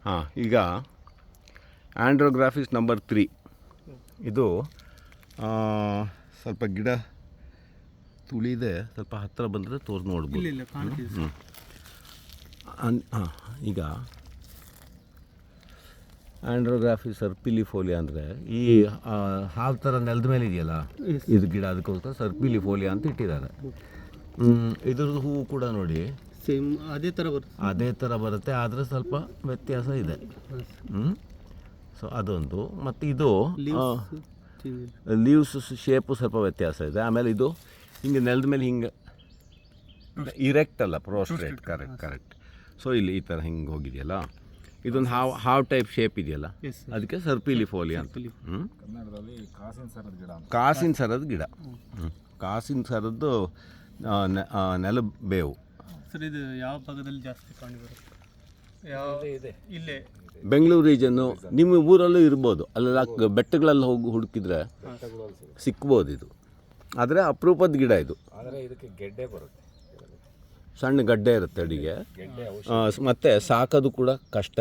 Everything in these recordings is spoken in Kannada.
ಹಾಂ, ಈಗ ಆಂಡ್ರೋಗ್ರಾಫಿಸ್ ನಂಬರ್ 3 ಇದು ಸ್ವಲ್ಪ ಗಿಡ ತುಳಿದೆ, ಸ್ವಲ್ಪ ಹತ್ತಿರ ಬಂದರೆ ತೋರಿಸಿ ನೋಡ್ಬೋದು. ಹಾಂ, ಈಗ ಆಂಡ್ರೋಗ್ರಾಫಿಸ್ ಸರ್ಪಿಲಿಫೋಲಿಯಾ ಅಂದರೆ ಈ ಹಾವು ಥರ ನೆಲದ ಮೇಲೆ ಇದೆಯಲ್ಲ ಇದು ಗಿಡ, ಅದಕ್ಕೋಸ್ಕರ ಸರ್ಪಿಲಿಫೋಲಿಯಾ ಅಂತ ಇಟ್ಟಿದ್ದಾರೆ. ಇದ್ರದ್ದು ಹೂವು ಕೂಡ ನೋಡಿ ಸೇಮ್ ಅದೇ ಥರ ಬರುತ್ತೆ, ಆದರೆ ಸ್ವಲ್ಪ ವ್ಯತ್ಯಾಸ ಇದೆ. ಸೊ ಅದೊಂದು. ಮತ್ತು ಇದು ಲೀವ್ಸ್ ಶೇಪು ಸ್ವಲ್ಪ ವ್ಯತ್ಯಾಸ ಇದೆ. ಆಮೇಲೆ ಇದು ಹಿಂಗೆ ನೆಲದ ಮೇಲೆ ಹಿಂಗೆ ಇರೆಕ್ಟ್ ಅಲ್ಲ, ಪ್ರೋಸ್ಟ್ರೇಟ್. ಕರೆಕ್ಟ್. ಸೊ ಇಲ್ಲಿ ಈ ಥರ ಹಿಂಗೆ ಹೋಗಿದೆಯಲ್ಲ, ಇದೊಂದು ಹಾವ್ ಟೈಪ್ ಶೇಪ್ ಇದೆಯಲ್ಲ, ಅದಕ್ಕೆ ಸರ್ಪಿಲಿಫೋಲಿಯಾ ಅಂತ. ಕಾಸಿನ ಸರದ ಗಿಡ. ಕಾಸಿನ ಸರದ್ದು ನೆಲ ಬೇವು. ಸರ್, ಇದು ಯಾವ ಭಾಗದಲ್ಲಿ ಜಾಸ್ತಿ ಕಂಡುಬರುತ್ತೆ? ಇಲ್ಲೇ ಬೆಂಗಳೂರು ರೀಜನ್ನು, ನಿಮ್ಮ ಊರಲ್ಲೂ ಇರ್ಬೋದು. ಅಲ್ಲೆಲ್ಲ ಬೆಟ್ಟಗಳಲ್ಲಿ ಹೋಗಿ ಹುಡುಕಿದ್ರೆ ಸಿಕ್ಬೋದು ಇದು. ಆದರೆ ಅಪರೂಪದ ಗಿಡ ಇದು. ಇದಕ್ಕೆ ಗೆಡ್ಡೆ ಬರುತ್ತೆ, ಸಣ್ಣ ಗಡ್ಡೆ ಇರುತ್ತೆ ಅಡಿಗೆ. ಮತ್ತು ಸಾಕೋದು ಕೂಡ ಕಷ್ಟ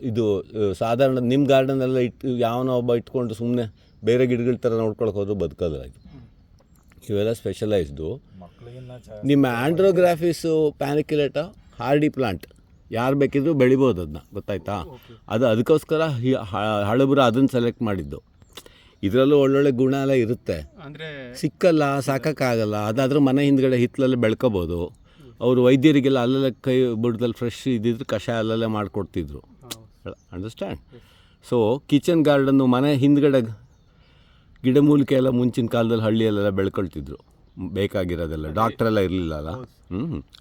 ಇದು ಸಾಧಾರಣ ನಿಮ್ಮ ಗಾರ್ಡನೆಲ್ಲ ಯಾವನೋ ಒಬ್ಬ ಇಟ್ಕೊಂಡು ಸುಮ್ಮನೆ ಬೇರೆ ಗಿಡಗಳ ಥರ ನೋಡ್ಕೊಳಕ್ಕೆ ಹೋದ್ರೂ ಬದುಕೋದಿಲ್ಲ ಇದು. ಇವೆಲ್ಲ ಸ್ಪೆಷಲೈಸ್ಡು. ನಿಮ್ಮ ಆಂಡ್ರೋಗ್ರಾಫಿಸು ಪ್ಯಾನಿಕ್ಯುಲೇಟಾ ಹಾರ್ಡಿ ಪ್ಲಾಂಟ್, ಯಾರು ಬೇಕಿದ್ರೂ ಬೆಳಿಬೋದು ಅದನ್ನ, ಗೊತ್ತಾಯ್ತಾ? ಅದಕ್ಕೋಸ್ಕರ ಹಳಬರು ಅದನ್ನು ಸೆಲೆಕ್ಟ್ ಮಾಡಿದ್ದು. ಇದರಲ್ಲೂ ಒಳ್ಳೊಳ್ಳೆ ಗುಣ ಎಲ್ಲ ಇರುತ್ತೆ, ಸಿಕ್ಕಲ್ಲ, ಸಾಕೋಕ್ಕಾಗಲ್ಲ. ಅದಾದರೂ ಮನೆ ಹಿಂದ್ಗಡೆ ಹಿತ್ತಲಲ್ಲೇ ಬೆಳ್ಕೊಬೋದು. ಅವರು ವೈದ್ಯರಿಗೆಲ್ಲ ಅಲ್ಲಲ್ಲೇ ಕೈ ಬುಡದಲ್ಲಿ ಫ್ರೆಶ್ ಇದ್ದಿದ್ರು ಕಷಾಯ ಅಲ್ಲಲ್ಲೇ ಮಾಡಿಕೊಡ್ತಿದ್ರು. ಅಂಡರ್ಸ್ಟ್ಯಾಂಡ್? ಸೊ ಕಿಚನ್ ಗಾರ್ಡನ್ನು ಮನೆ ಹಿಂದ್ಗಡೆ ಗಿಡಮೂಲಿಕೆ ಎಲ್ಲ ಮುಂಚಿನ ಕಾಲದಲ್ಲಿ ಹಳ್ಳಿಯಲ್ಲೆಲ್ಲ ಬೆಳ್ಕೊಳ್ತಿದ್ರು, ಬೇಕಾಗಿರೋದೆಲ್ಲ. ಡಾಕ್ಟ್ರೆಲ್ಲ ಇರಲಿಲ್ಲ ಅಲ್ಲ.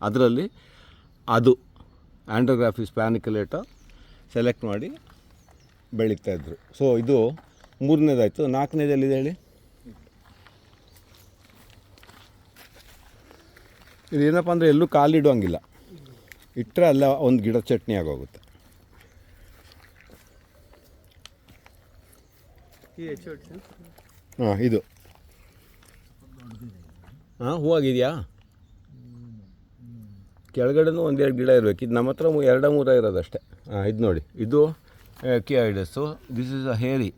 ಅದರಲ್ಲಿ ಅದು ಆಂಡ್ರೋಗ್ರಾಫಿಸ್ ಪ್ಯಾನಿಕ್ಯುಲೇಟಾ ಸೆಲೆಕ್ಟ್ ಮಾಡಿ ಬೆಳೀತಾಯಿದ್ರು. ಸೊ ಇದು 3ನೇದಾಯಿತು. 4ನೇದಲ್ಲಿದೆ ಹೇಳಿ. ಇದೇನಪ್ಪ ಅಂದರೆ ಎಲ್ಲೂ ಕಾಲಿಡುವಂಗಿಲ್ಲ, ಇಟ್ಟರೆ ಅಲ್ಲ ಒಂದು ಗಿಡ ಚಟ್ನಿ ಆಗೋಗುತ್ತೆ. ಹಾಂ, ಇದು ಹೂವಾಗಿದೆಯಾ? ಕೆಳಗಡೆನೂ 1-2 ಗಿಡ ಇರಬೇಕು. ಇದು ನಮ್ಮ ಹತ್ರ 2-3 ಇರೋದಷ್ಟೇ. ಇದು ನೋಡಿ, ಇದು ಎಕಿಯಾಯ್ಡಸ್ಸು. ದಿಸ್ ಇಸ್ ಅ ಹೇರಿ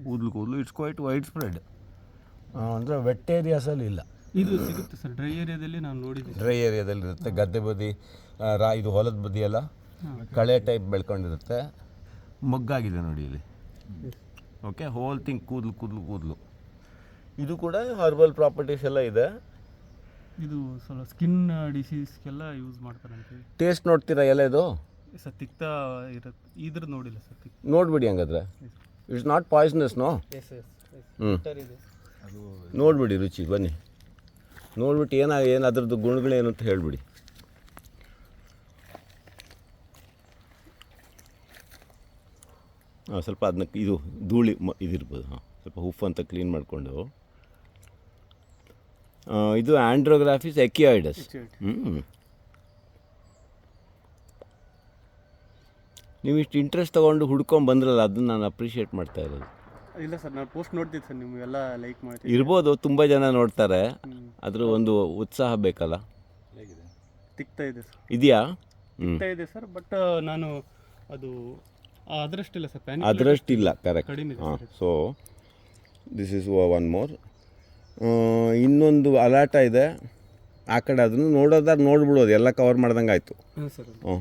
ಕೂದಲು. It's quite widespread. ಅಂದರೆ ವೆಟ್ ಏರಿಯಾಸಲ್ಲಿ ಇಲ್ಲ. ಇದು ಸಿಗುತ್ತೆ ಸರ್, ಡ್ರೈ ಏರಿಯಾದಲ್ಲಿ ನಾನು ನೋಡಿದ್ದೀನಿ. ಡ್ರೈ ಏರಿಯಾದಲ್ಲಿ ಇರುತ್ತೆ. ಗದ್ದೆ ಬದಿ, ಇದು ಹೊಲದ ಬದಿಯೆಲ್ಲ ಕಳೆ ಟೈಪ್ ಬೆಳ್ಕೊಂಡಿರುತ್ತೆ. ಮೊಗ್ಗಾಗಿದೆ ನೋಡಿ ಇಲ್ಲಿ. ಓಕೆ, ಹೋಲ್ ಥಿಂಗ್ ಕೂದಲು. ಇದು ಕೂಡ ಹರ್ಬಲ್ ಪ್ರಾಪರ್ಟೀಸ್ ಎಲ್ಲ ಇದೆ. ಇದು ಸ್ವಲ್ಪ ಸ್ಕಿನ್ ಡಿಸೀಸ್ಗೆಲ್ಲ ಯೂಸ್ ಮಾಡ್ತಾರೆ ಅಂತ. ಟೇಸ್ಟ್ ನೋಡ್ತೀರಾ ಎಲೆದು? ಸರ್, ತಿಕ್ತಾ ಇರುತ್ತೆ. ಇದ್ರ ನೋಡಿಲ್ಲ ಸರ್. ನೋಡ್ಬಿಡಿ ಹಂಗಾದ್ರೆ. It's not poisonous, no? ನೋಡ್ಬಿಡಿ, ರುಚಿ ಬನ್ನಿ, ನೋಡ್ಬಿಟ್ಟು ಏನು ಅದರದ್ದು ಗುಣಗಳೇನು ಅಂತ ಹೇಳಿಬಿಡಿ. ಸ್ವಲ್ಪ ಅದನ್ನ ಇದು ಧೂಳಿ ಇದಿರ್ಬೋದು. ಸ್ವಲ್ಪ ಉಪ್ಪು ಅಂತ ಕ್ಲೀನ್ ಮಾಡಿಕೊಂಡು. ಇದು ಆಂಡ್ರೋಗ್ರಾಫಿಸ್ ಎಕಿಯಾಯ್ಡಸ್. ನೀವು ಇಷ್ಟು ಇಂಟ್ರೆಸ್ಟ್ ತೊಗೊಂಡು ಹುಡ್ಕೊಂಡು ಬಂದ್ರಲ್ಲ, ಅದನ್ನು ನಾನು ಅಪ್ರಿಷಿಯೇಟ್ ಮಾಡ್ತಾ ಇರೋದು. ಇಲ್ಲ ಸರ್, ನಾನು ಪೋಸ್ಟ್ ನೋಡ್ತಿದ್ದೆ ಸರ್, ನಿಮಗೆಲ್ಲ ಲೈಕ್ ಮಾಡ್ತೀನಿ. ಇರ್ಬೋದು, ತುಂಬ ಜನ ನೋಡ್ತಾರೆ. ಅದ್ರ ಒಂದು ಉತ್ಸಾಹ ಬೇಕಲ್ಲ. ತಿಕ್ತಾ ಇದೆ ಸರ್. ಇದೆಯಾ? ತಿಕ್ತಾ ಇದೆ ಸರ್, ಬಟ್ ನಾನು ಅದು ಅದರಷ್ಟಿಲ್ಲ ಸರ್, ಅದರಷ್ಟಿಲ್ಲ. ಕರೆಕ್ಟ್. ಹಾಂ. So this is one more. ಇನ್ನೊಂದು ಅಲಾಟ ಇದೆ ಆ ಕಡೆ, ಅದನ್ನು ನೋಡೋದಾದ್ರೆ ನೋಡ್ಬಿಡೋದು, ಎಲ್ಲ ಕವರ್ ಮಾಡ್ದಂಗೆ ಆಯಿತು. ಹಾಂ ಸರ್. ಹ್ಞೂ.